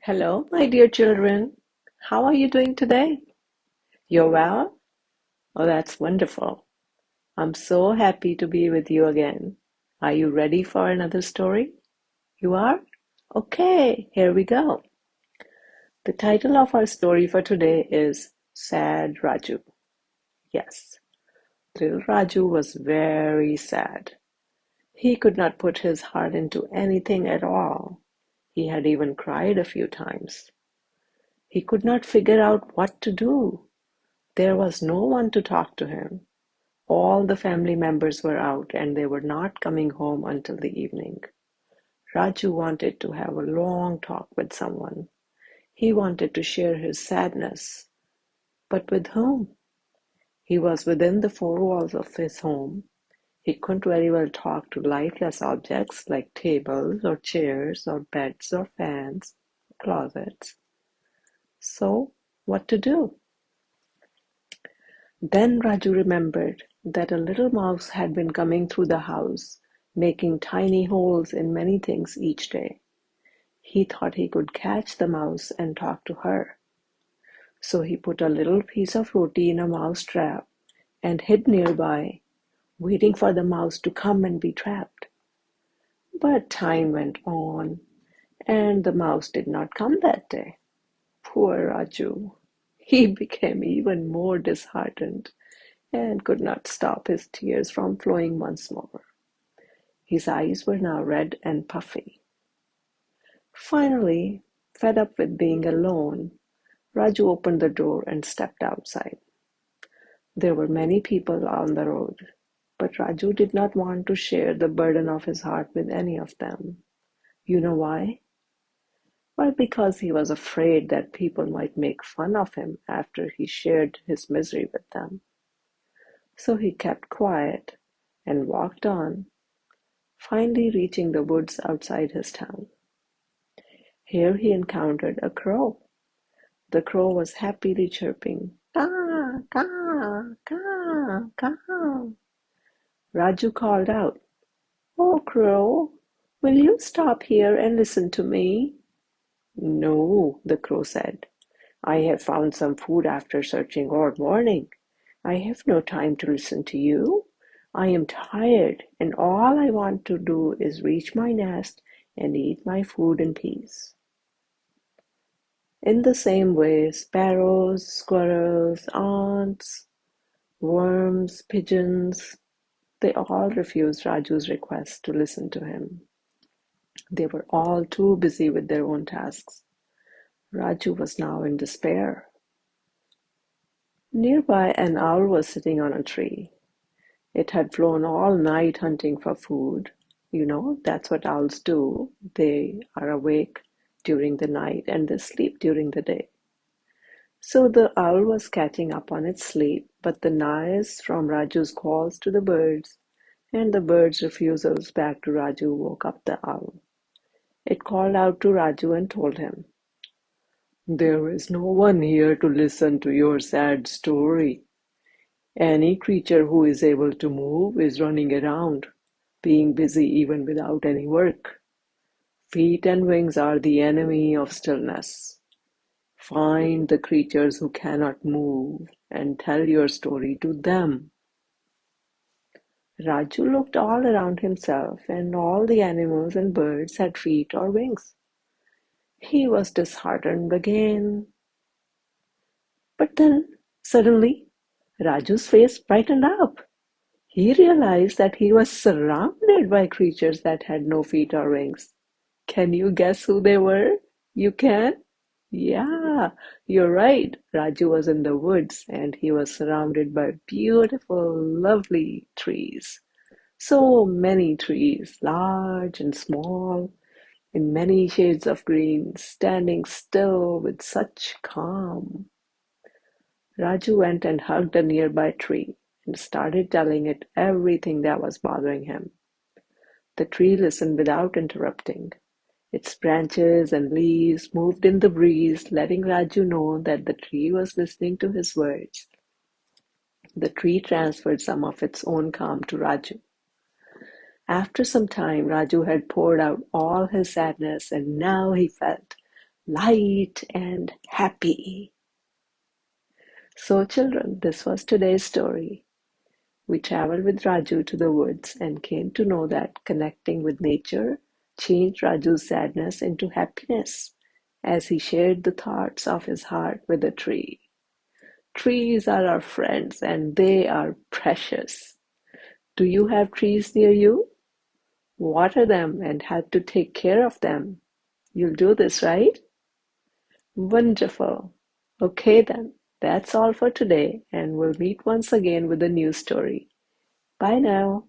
Hello, my dear children. How are you doing today? You're well? Oh, that's wonderful. I'm so happy to be with you again. Are you ready for another story? You are? Okay, here we go. The title of our story for today is Sad Raju. Yes, little Raju was very sad. He could not put his heart into anything at all. He had even cried a few times. He could not figure out what to do. There was no one to talk to him. All the family members were out and they were not coming home until the evening. Raju wanted to have a long talk with someone. He wanted to share his sadness. But with whom? He was within the four walls of his home. He couldn't very well talk to lifeless objects like tables or chairs or beds or fans, closets. So, what to do? Then Raju remembered that a little mouse had been coming through the house, making tiny holes in many things each day. He thought he could catch the mouse and talk to her. So he put a little piece of roti in a mouse trap and hid nearby, waiting for the mouse to come and be trapped. But time went on, and the mouse did not come that day. Poor Raju! He became even more disheartened and could not stop his tears from flowing once more. His eyes were now red and puffy. Finally, fed up with being alone, Raju opened the door and stepped outside. There were many people on the road, but Raju did not want to share the burden of his heart with any of them. You know why? Well, because he was afraid that people might make fun of him after he shared his misery with them. So he kept quiet and walked on, finally reaching the woods outside his town. Here he encountered a crow. The crow was happily chirping, "Caw, caw, caw, caw." Raju called out, "Oh, crow, will you stop here and listen to me?" "No," the crow said. "I have found some food after searching all morning. I have no time to listen to you. I am tired, and all I want to do is reach my nest and eat my food in peace." In the same way, sparrows, squirrels, ants, worms, pigeons, they all refused Raju's request to listen to him. They were all too busy with their own tasks. Raju was now in despair. Nearby, an owl was sitting on a tree. It had flown all night hunting for food. That's what owls do. They are awake during the night and they sleep during the day. So the owl was catching up on its sleep, but the noise from Raju's calls to the birds and the birds' refusals back to Raju woke up the owl. It called out to Raju and told him, "There is no one here to listen to your sad story. Any creature who is able to move is running around, being busy even without any work. Feet and wings are the enemy of stillness. Find the creatures who cannot move and tell your story to them." Raju looked all around himself, and all the animals and birds had feet or wings. He was disheartened again. But then, suddenly, Raju's face brightened up. He realized that he was surrounded by creatures that had no feet or wings. Can you guess who they were? You can? Yeah, you're right. Raju was in the woods and he was surrounded by beautiful, lovely trees. So many trees, large and small, in many shades of green, standing still with such calm. Raju went and hugged a nearby tree and started telling it everything that was bothering him. The tree listened without interrupting. Its branches and leaves moved in the breeze, letting Raju know that the tree was listening to his words. The tree transferred some of its own calm to Raju. After some time, Raju had poured out all his sadness, and now he felt light and happy. So, children, this was today's story. We traveled with Raju to the woods and came to know that connecting with nature changed Raju's sadness into happiness as he shared the thoughts of his heart with a tree. Trees are our friends and they are precious. Do you have trees near you? Water them and help to take care of them. You'll do this, right? Wonderful. Okay, then. That's all for today, and we'll meet once again with a new story. Bye now.